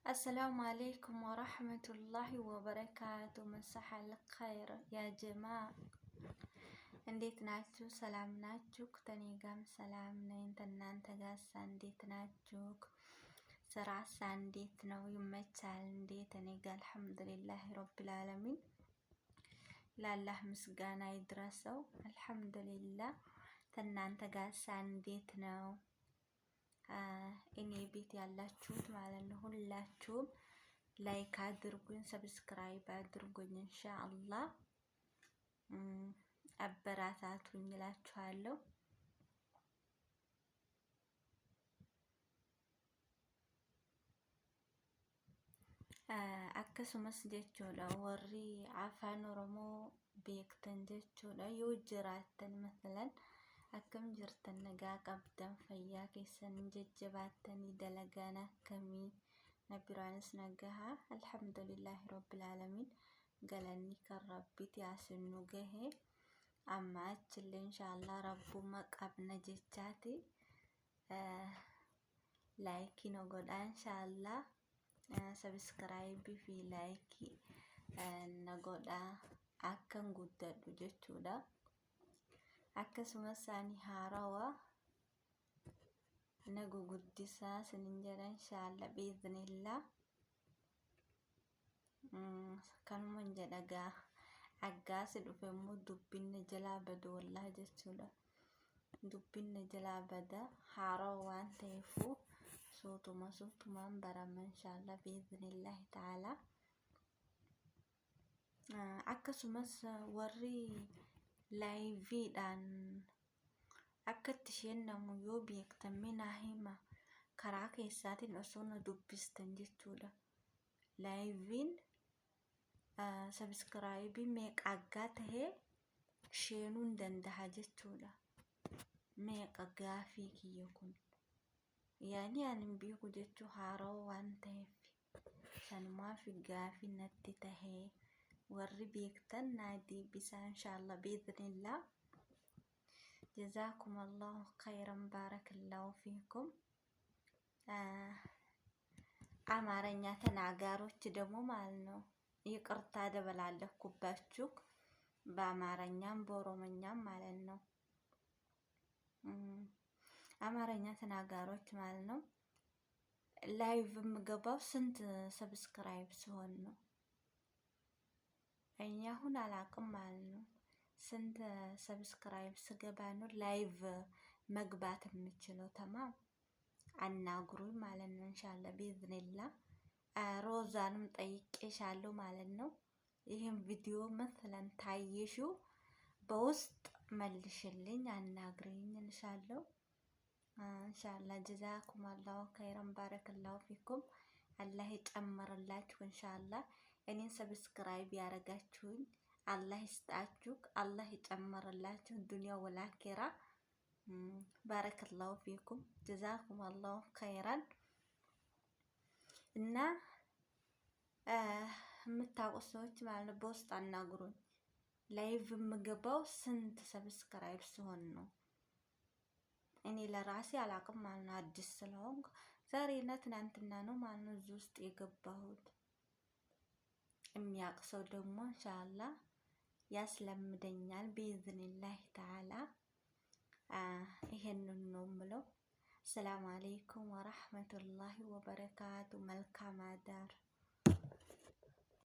السلام عليكم ورحمة الله وبركاته. مساء الخير يا جماعة، እንዴት ናችሁ? ሰላም ናችሁ? ከኔ ጋርም ሰላም ነኝ። እናንተ ጋርስ እንዴት ናችሁ? ስራስ እንዴት ነው? ይመቻል እንዴት? እኔ ጋር አልሐምዱሊላህ ረብል ዓለሚን ለአላህ ምስጋና ይድረሰው። አልሐምዱሊላህ። እናንተ ጋርስ እንዴት ነው? እኔ ቤት ያላችሁት ማለት ነው ሁላችሁም ላይክ አድርጉኝ፣ ሰብስክራይብ አድርጉኝ። ኢንሻአላህ አበራታቱኝ እላችኋለሁ። akkasumas jechuudha warri afaan oromoo beektan jechuudha yoo jiraattan masalan akkam jirtan, nagaa qabdan, fayyaa keessan jajjabaattanii dalagaan akkamii nabiraanis nagahaa alhamdulillahi rabbil alamin galanni kan rabbitti yaasinu gahe amma achillee inshaallah rabbuma qabna jechaati laayikii no godhaa inshaallah ሰብስክራይብ fi laayikii na godhaa akkan guddadhu jechuudha. akkasumas ani haarawaa na guguddisaa sinin jedha inshaallah biiznillah. kanuman jedhagaa aggaasi dhufemmoo dubbinna jalaa bada wallahi jechuudha. dubbinna jalaa bada haarawaa waan ta'eefuu suutumaan barama inshaallah biiznillah ta'ala. akkasumas warri laayiviidhaan akkatti isheen namu yoo beektan mina hima karaa keessaatiin osoo na dubbistan jechuudha. laayiviin sabskraayibii meeqa aggaa tahee sheenuu hin danda'a jechuudha. meeqa gaafii kiyya kun yaani anin beeku jechuu haarawaa waan ta'eef sanumaaf gaafii natti tahee warri beektan naa deebisaa inshaallah biiznillah. جزاكم الله خيرا بارك الله فيكم. አማርኛ ተናጋሪዎች ደግሞ ማለት ነው ይቅርታ ደበላለኩባችሁ በአማርኛም በኦሮሞኛም ማለት ነው። አማርኛ ተናጋሪዎች ማለት ነው ላይቭ የምገባው ስንት ሰብስክራይብ ሲሆን ነው? እኛ አሁን አላቅም ማለት ነው ስንት ሰብስክራይብ ስገባ ነው ላይቭ መግባት የምችለው። ተማም አናግሩኝ ማለት ነው ኢንሻአላህ ቢዝኒላህ። ሮዛንም ጠይቄሻለሁ ማለት ነው። ይሄን ቪዲዮ መሰለን ታየሽው በውስጥ መልሽልኝ አናግሪኝ ኢንሻአላህ ኢንሻአላህ። ጀዛኩም አላሁ ኸይረን ባረከላሁ ፊኩም። አላህ ይጨምርላችሁ ኢንሻአላህ። እኔን ሰብስክራይብ ያረጋችሁኝ አላህ ይስጣችሁ፣ አላህ ይጨምርላችሁ ዱንያ ወላኺራ። ባረከላሁ ፊኩም ጀዛኩም አላሁ ኸይራን። እና የምታውቁ ሰዎች ማለት በውስጥ አናግሩኝ። ላይቭ የምገባው ስንት ሰብስክራይብ ሲሆን ነው? እኔ ለራሴ አላቅም ማለት ነው አዲስ ስለሆንኩ ዛሬና ትናንትና ነው ማለት ነው እዚህ ውስጥ የገባሁት። የሚያውቅ ሰው ደግሞ ኢንሻአላህ ያስለምደኛል ቢኢዝኒላህ ተዓላ። ይሄንን ነው የምለው። ሰላም አለይኩም ወራህመቱላሂ ወበረካቱ። መልካም አዳር።